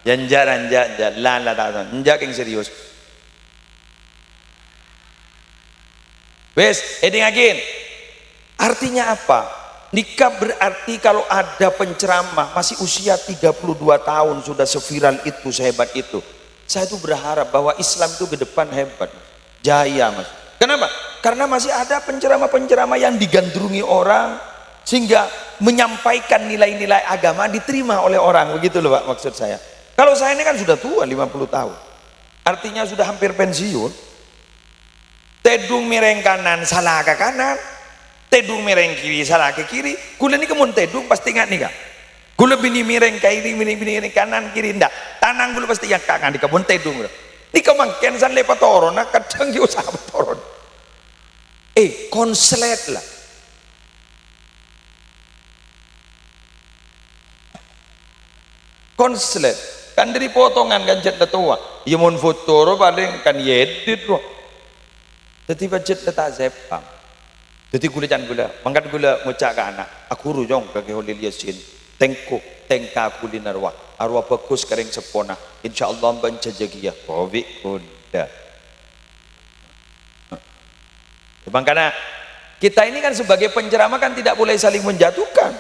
Janja lah tak tahu. Njak yang serius. Wes, edingagin. Artinya apa? Nikah berarti kalau ada penceramah masih usia 32 tahun sudah seviral itu, sehebat itu. Saya tuh berharap bahwa Islam itu ke depan hebat, jaya Mas. Kenapa? Karena masih ada penceramah-penceramah yang digandrungi orang sehingga menyampaikan nilai-nilai agama diterima oleh orang, begitu loh Pak maksud saya. Kalau saya ini kan sudah tua 50 tahun. Artinya sudah hampir pensiun. Tedung miring kanan salah ke kanan. Tedung miring kiri salah ke kiri. Gula ini kemun tedung pasti nggak nih kak. Gula bini miring kiri miring kanan kiri ndak. Tanang gula pasti yang kanan di kebun tedung. Di kemangken san lepa toron nak kadang yo sahabat toron. Konslet lah. Konslet kan dari potongan kan jet tua. Ya mon foto ro paling kan yedit ro. Jadi budget tak sepam. Jadi gula mangkat gula ngucak ke anak aku rujong ke Ki Holil Yasin tengka kuliner arwah bagus kering sepona insyaallah banca jagiah kowi kuda. Makanya kita ini kan sebagai penceramah kan tidak boleh saling menjatuhkan,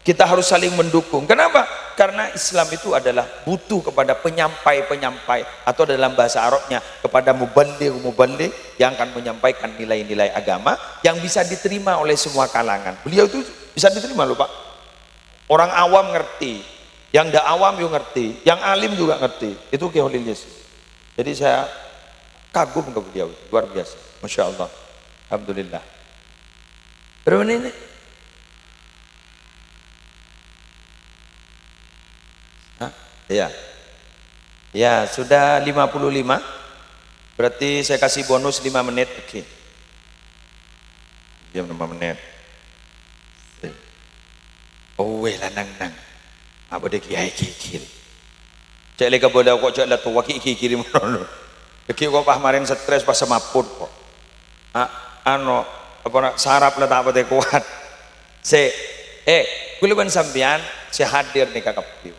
kita harus saling mendukung. Kenapa? Karena Islam itu adalah butuh kepada penyampai atau dalam bahasa Arabnya kepada muballigh yang akan menyampaikan nilai-nilai agama yang bisa diterima oleh semua kalangan. Beliau itu bisa diterima loh Pak. Orang awam ngerti, yang tidak awam juga ngerti, yang alim juga ngerti. Itu Ki Holil Yasin. Jadi saya kagum ke beliau, luar biasa. Masya Allah, alhamdulillah. Berapa ini? Ya sudah 55. Berarti saya kasih bonus 5 menit. Oke. Jam 5 menit. Lanang. Apa dek kiai kikir. Cek leka bola kok cek lah tua kikir mono. Kiki kok pahmarin stres pas semaput kok. Apa sarap lah tak apa teh kuat. Kuluban sampean saya hadir nih kakak piu.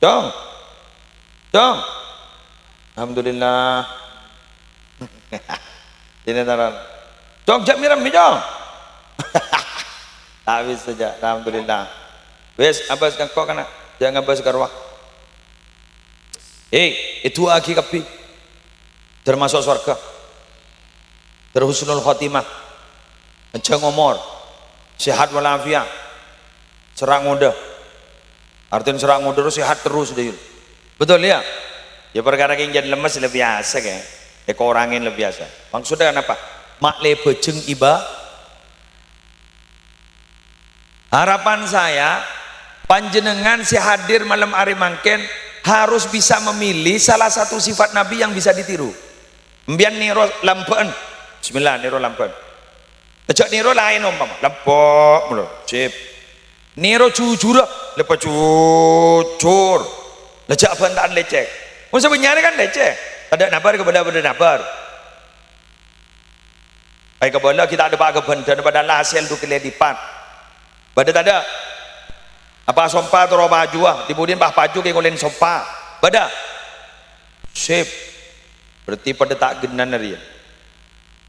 Jong. Alhamdulillah. Ini taran. Jong jak miram jong. Habis saja. Alhamdulillah. Wes abas kang kok kana. Jangan abas karwah. Itu aki kapi. Termasuk surga. Terhusnul khotimah. Panjang umur. Sehat walafiat. Serang muda. Artinya serang muda sehat terus deh. Betul ya? Ya perkara yang jadi lemes lebih biasa kan. Orangin lebih biasa. Maksudnya kan apa? Makle bejeng iba. Harapan saya panjenengan si hadir malam hari mangken harus bisa memilih salah satu sifat Nabi yang bisa ditiru. Mbian niro lampen, bismillah niro lampen. Ejak niro lain umpama, lempok mulu, sip. Niro jujur, lepas jujur. Lejak bantaan lecek. Masa benyari kan lecek. Ada nabar kepada nabar. Baik kepada kita ada pak kebandan pada hasil tu keledipan. Pada tak ada. Apa sompa atau roba jua, kemudian bah paju ke ngolen sompa. Pada. Sip. Berarti pada tak genan dia.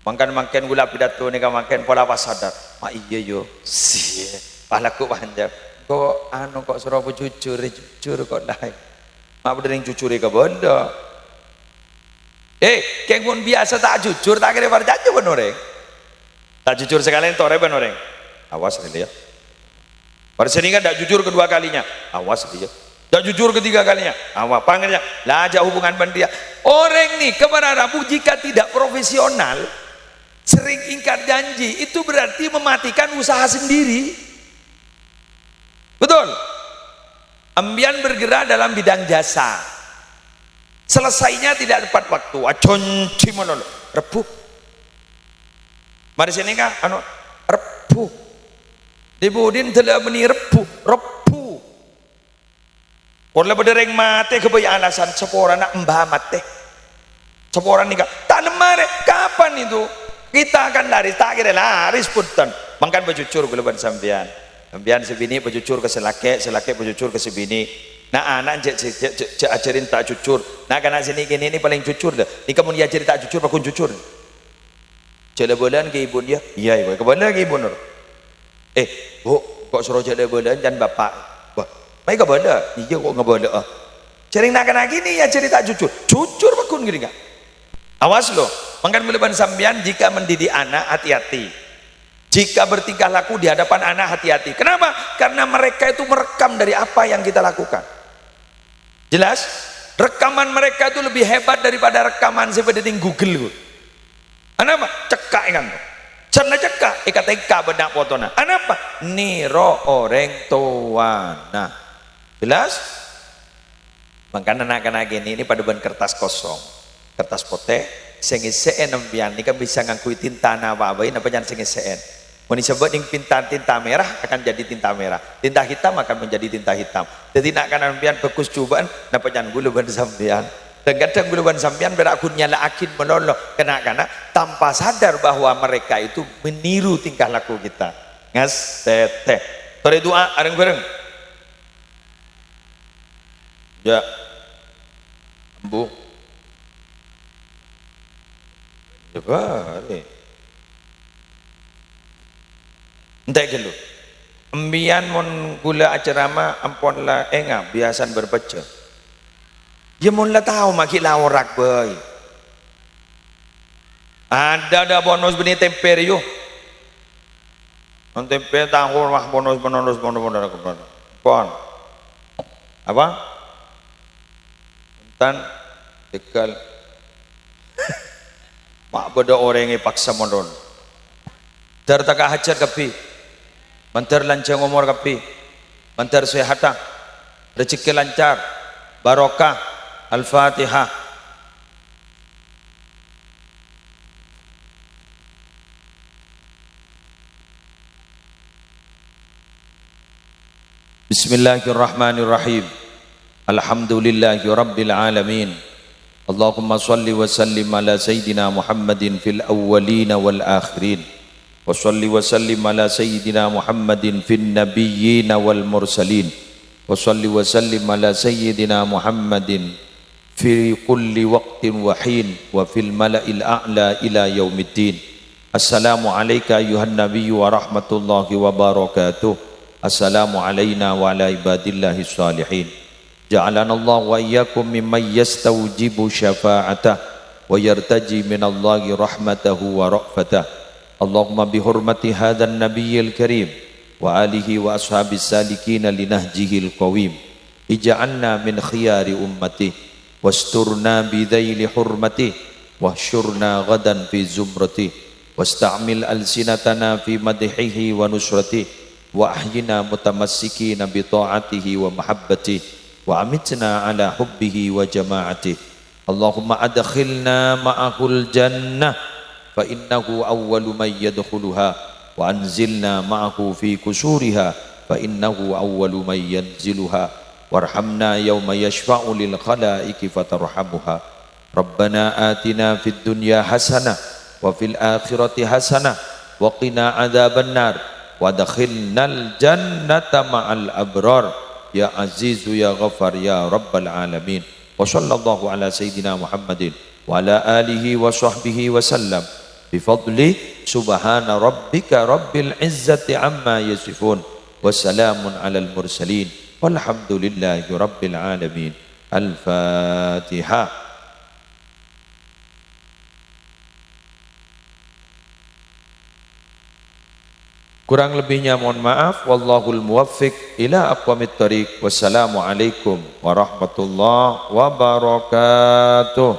Makan gula pidato ni kan makan pola pasadar. Mak iya yo. Sie. Palaku panjang. Kok anu kok suruh jujur kok dah. Mak berdering jujur ke benda. Keng pun biasa tak jujur tak kira percaya benoreng. Tak jujur sekalian tore benoreng. Awas ya. Pada sini kan tak jujur kedua kalinya. Awas dia. Tak jujur ketiga kalinya. Awas panggilnya. Lah aja hubungan bandia. Orang nih kepada Rabu jika tidak profesional, sering ingkar janji, itu berarti mematikan usaha sendiri. Betul. Ambian bergerak dalam bidang jasa. Selesainya tidak tepat waktu. Aconci monolog. Repuh. Mari sini kah? Anu repuh. Dibudin telah meni repuh. Orang berdereng mate kebanyakan alasan sepora nak mbah mate. Sepora ni tak nemare. Kapan itu? Kita akan lari. Tak kira laris punten. Mangkan berjujur gulaban sambian. Sambian sebini berjujur ke selake berjujur ke sebini. Nah anak cek ajarin tak jujur. Nah kanak sini gini ini paling jujur dah. Ni kamu diajarin tak jujur, pakun jujur. Cek bulan ke ibu dia. Iya ibu. Kebenar ke ibu nur. Bu, kok suruh cek bulan dan bapak. Wah, baik kebenar. Iya kok ngebenar. Cering nak kanak gini ya ceri tak jujur. Jujur pakun gini kan. Awas loh. Mangkan meleban sambian jika mendidik anak hati-hati. Jika bertingkah laku di hadapan anak hati-hati. Kenapa? Karena mereka itu merekam dari apa yang kita lakukan. Jelas? Rekaman mereka itu lebih hebat daripada rekaman seperti di Google. Kenapa? Cekak kan? Karena cekak, EKTK benak fotona. Kenapa? Niro orang tuana. Jelas? Makanya anak-anak ini pada ban kertas kosong, kertas potek, sengiseen ambian ini kan bisa ngakui tinta nawawain apa jangan sengiseen. Mau disebut dengan tinta merah akan jadi tinta merah, tinta hitam akan menjadi tinta hitam. Jadi nak kan ambian bekus cubaan, napa jangan guluban sambian. Dan kadang guluban sambian berakun nyala akin meloloh kena tanpa sadar bahwa mereka itu meniru tingkah laku kita. Ngas teteh. Tore doa areng-bareng. Ya. Bu. Coba entah gelo embian mon gula acerama ampon lah enga biasan berbaca ya mon lah tahu maki lawarak boy ada bonus benih temper yo on temper tahu mah bonus pon apa entan dekal mak beda orang yang paksa mondon tertaka hajar kapi mantar lancar umur kapi mantar sehata rezeki lancar barokah al-fatihah. Bismillahirrahmanirrahim. Alhamdulillahi rabbil alamin. Allahumma salli wa sallim ala sayyidina Muhammadin fil awwalina wal akhirin wa salli wa sallim ala sayyidina Muhammadin fil nabiyyina wal mursalin wa salli wa sallim ala sayyidina Muhammadin fi kulli waqtin wa hin wa fil mala'il a'la ila yaumiddin. Assalamu alayka ayuhan nabiyyu wa rahmatullahi wa barakatuh. Assalamu alayna wa ala ibadillahi salihin. جعلنا الله وإياكم ممن يستوجب شفاعته ويرتجي من الله رحمته ورأفته. اللهم بحرمة هذا النبي الكريم وآله وأصحاب السالكين لنهجه القويم اجعلنا من خيار أمته واسترنا بذيل حرمته واحشرنا غدا في زمرته واستعمل ألسنتنا في مدحه ونصرته وأحينا متمسكين بطاعته ومحبته وأمتنا على حبه وجماعته اللهم أدخلنا معه الجنة فإنه أول من يدخلها وأنزلنا معه في كسورها فإنه أول من ينزلها وارحمنا يوم يشفع للخلائق فترحمها ربنا آتنا في الدنيا حسنة وفي الآخرة حسنة وقنا عذاب النار وادخلنا الجنة مع الأبرار يا عزيز يا غفار يا رب العالمين وصلى الله على سيدنا محمد وعلى آله وصحبه وسلم بفضل سبحان ربك رب العزة عما يصفون وسلام على المرسلين والحمد لله رب العالمين. الفاتحة. Kurang lebihnya mohon maaf. Wallahul muwaffiq ila aqwamit thoriq. Wassalamualaikum warahmatullahi wabarakatuh.